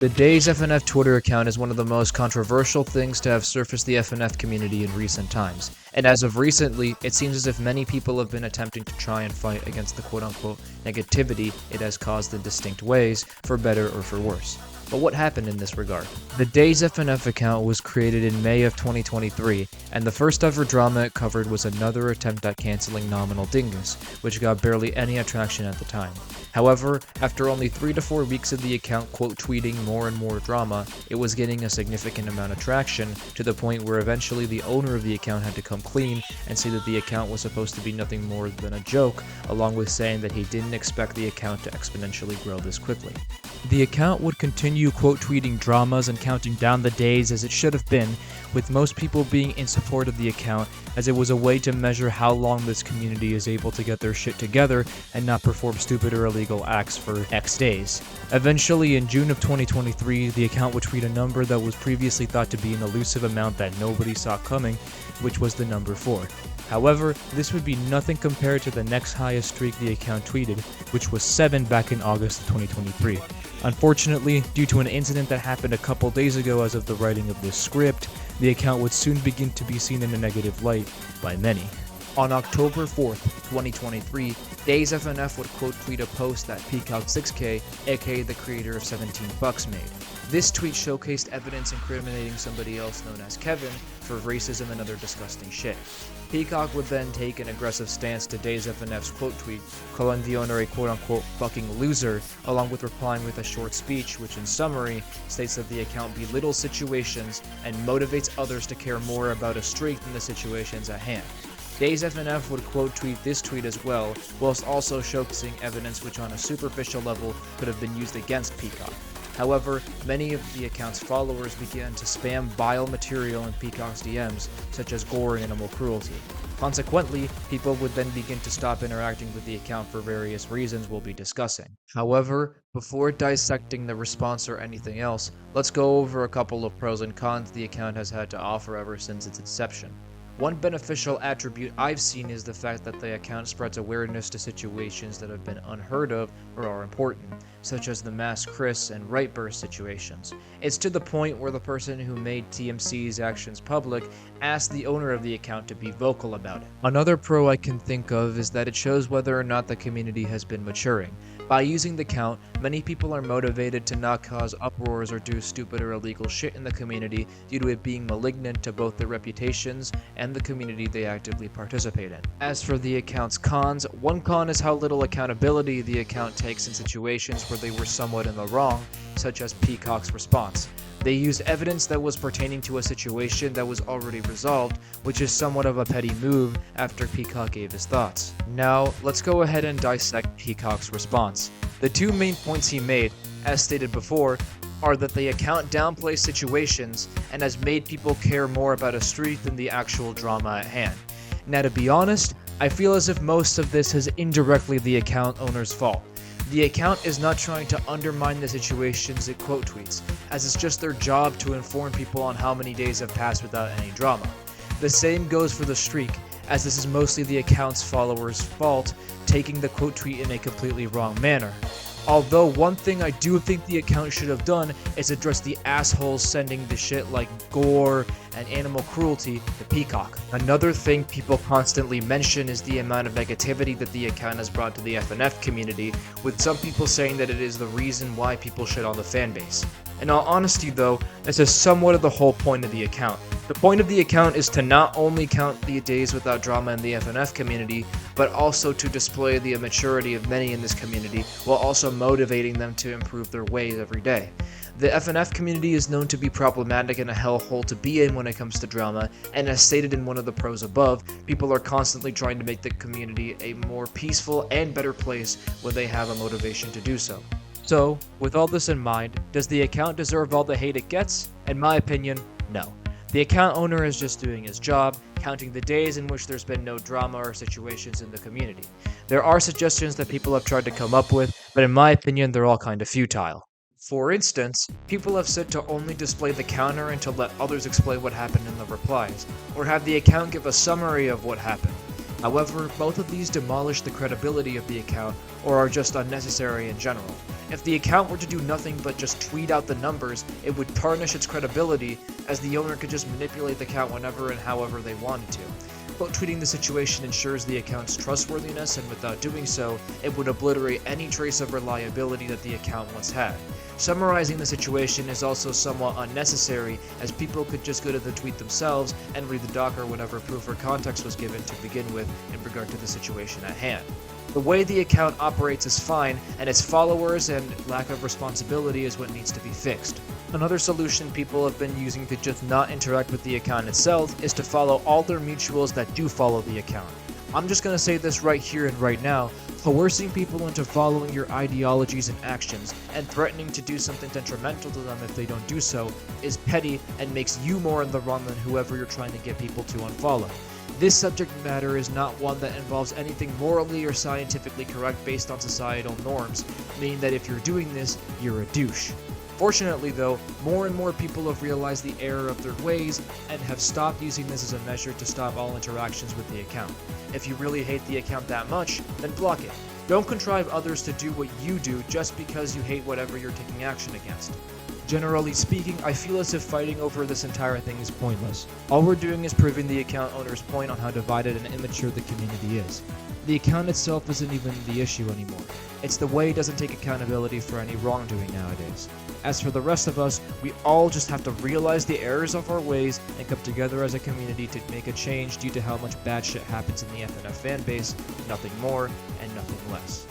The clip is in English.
The Days FNF Twitter account is one of the most controversial things to have surfaced the FNF community in recent times, and as of recently, it seems as if many people have been attempting to try and fight against the quote-unquote negativity it has caused in distinct ways, for better or for worse. But what happened in this regard? The Days FNF account was created in May of 2023, and the first ever drama it covered was another attempt at canceling Nominal Dingus, which got barely any attraction at the time. However, after only 3 to 4 weeks of the account quote tweeting more and more drama, it was getting a significant amount of traction, to the point where eventually the owner of the account had to come clean and say that the account was supposed to be nothing more than a joke, along with saying that he didn't expect the account to exponentially grow this quickly. The account would continue quote tweeting dramas and counting down the days as it should have been, with most people being in support of the account, as it was a way to measure how long this community is able to get their shit together and not perform stupid or illegal acts for X days. Eventually, in June of 2023, the account would tweet a number that was previously thought to be an elusive amount that nobody saw coming, which was the number 4. However, this would be nothing compared to the next highest streak the account tweeted, which was 7 back in August of 2023. Unfortunately, due to an incident that happened a couple days ago as of the writing of this script, the account would soon begin to be seen in a negative light by many. On October 4th, 2023, Days FNF would quote tweet a post that Peacock6k, aka the creator of 17 Bucks, made. This tweet showcased evidence incriminating somebody else known as Kevin for racism and other disgusting shit. Peacock would then take an aggressive stance to Days FNF's quote tweet, calling the owner a quote-unquote fucking loser, along with replying with a short speech which in summary states that the account belittles situations and motivates others to care more about a streak than the situations at hand. Days FNF would quote tweet this tweet as well, whilst also showcasing evidence which on a superficial level could have been used against Peacock. However, many of the account's followers began to spam vile material in Peacock's DMs, such as gore and animal cruelty. Consequently, people would then begin to stop interacting with the account for various reasons we'll be discussing. However, before dissecting the response or anything else, let's go over a couple of pros and cons the account has had to offer ever since its inception. One beneficial attribute I've seen is the fact that the account spreads awareness to situations that have been unheard of or are important, such as the mass Chris and right burst situations. It's to the point where the person who made TMC's actions public asked the owner of the account to be vocal about it. Another pro I can think of is that it shows whether or not the community has been maturing. By using the account, many people are motivated to not cause uproars or do stupid or illegal shit in the community due to it being malignant to both their reputations and the community they actively participate in. As for the account's cons, one con is how little accountability the account takes in situations where they were somewhat in the wrong, such as Peacock's response. They used evidence that was pertaining to a situation that was already resolved, which is somewhat of a petty move after Peacock gave his thoughts. Now, let's go ahead and dissect Peacock's response. The two main points he made, as stated before, are that the account downplays situations and has made people care more about a streak than the actual drama at hand. Now, to be honest, I feel as if most of this is indirectly the account owner's fault. The account is not trying to undermine the situations it quote tweets, as it's just their job to inform people on how many days have passed without any drama. The same goes for the streak, as this is mostly the account's followers' fault, taking the quote tweet in a completely wrong manner. Although one thing I do think the account should have done is address the assholes sending the shit like gore and animal cruelty to Peacock. Another thing people constantly mention is the amount of negativity that the account has brought to the FNF community, with some people saying that it is the reason why people shit on the fanbase. In all honesty though, this is somewhat of the whole point of the account. The point of the account is to not only count the days without drama in the FNF community, but also to display the immaturity of many in this community, while also motivating them to improve their ways every day. The FNF community is known to be problematic and a hellhole to be in when it comes to drama, and as stated in one of the pros above, people are constantly trying to make the community a more peaceful and better place when they have a motivation to do so. So, with all this in mind, does the account deserve all the hate it gets? In my opinion, no. The account owner is just doing his job, counting the days in which there's been no drama or situations in the community. There are suggestions that people have tried to come up with, but in my opinion, they're all kind of futile. For instance, people have said to only display the counter and to let others explain what happened in the replies, or have the account give a summary of what happened. However, both of these demolish the credibility of the account or are just unnecessary in general. If the account were to do nothing but just tweet out the numbers, it would tarnish its credibility, as the owner could just manipulate the account whenever and however they wanted to. But tweeting the situation ensures the account's trustworthiness, and without doing so, it would obliterate any trace of reliability that the account once had. Summarizing the situation is also somewhat unnecessary, as people could just go to the tweet themselves and read the docker whenever proof or context was given to begin with in regard to the situation at hand. The way the account operates is fine, and its followers and lack of responsibility is what needs to be fixed. Another solution people have been using to just not interact with the account itself is to follow all their mutuals that do follow the account. I'm just going to say this right here and right now: coercing people into following your ideologies and actions and threatening to do something detrimental to them if they don't do so is petty and makes you more in the wrong than whoever you're trying to get people to unfollow. This subject matter is not one that involves anything morally or scientifically correct based on societal norms, meaning that if you're doing this, you're a douche. Fortunately though, more and more people have realized the error of their ways and have stopped using this as a measure to stop all interactions with the account. If you really hate the account that much, then block it. Don't contrive others to do what you do just because you hate whatever you're taking action against. Generally speaking, I feel as if fighting over this entire thing is pointless. All we're doing is proving the account owner's point on how divided and immature the community is. The account itself isn't even the issue anymore. It's the way it doesn't take accountability for any wrongdoing nowadays. As for the rest of us, we all just have to realize the errors of our ways and come together as a community to make a change due to how much bad shit happens in the FNF fanbase, nothing more and nothing less.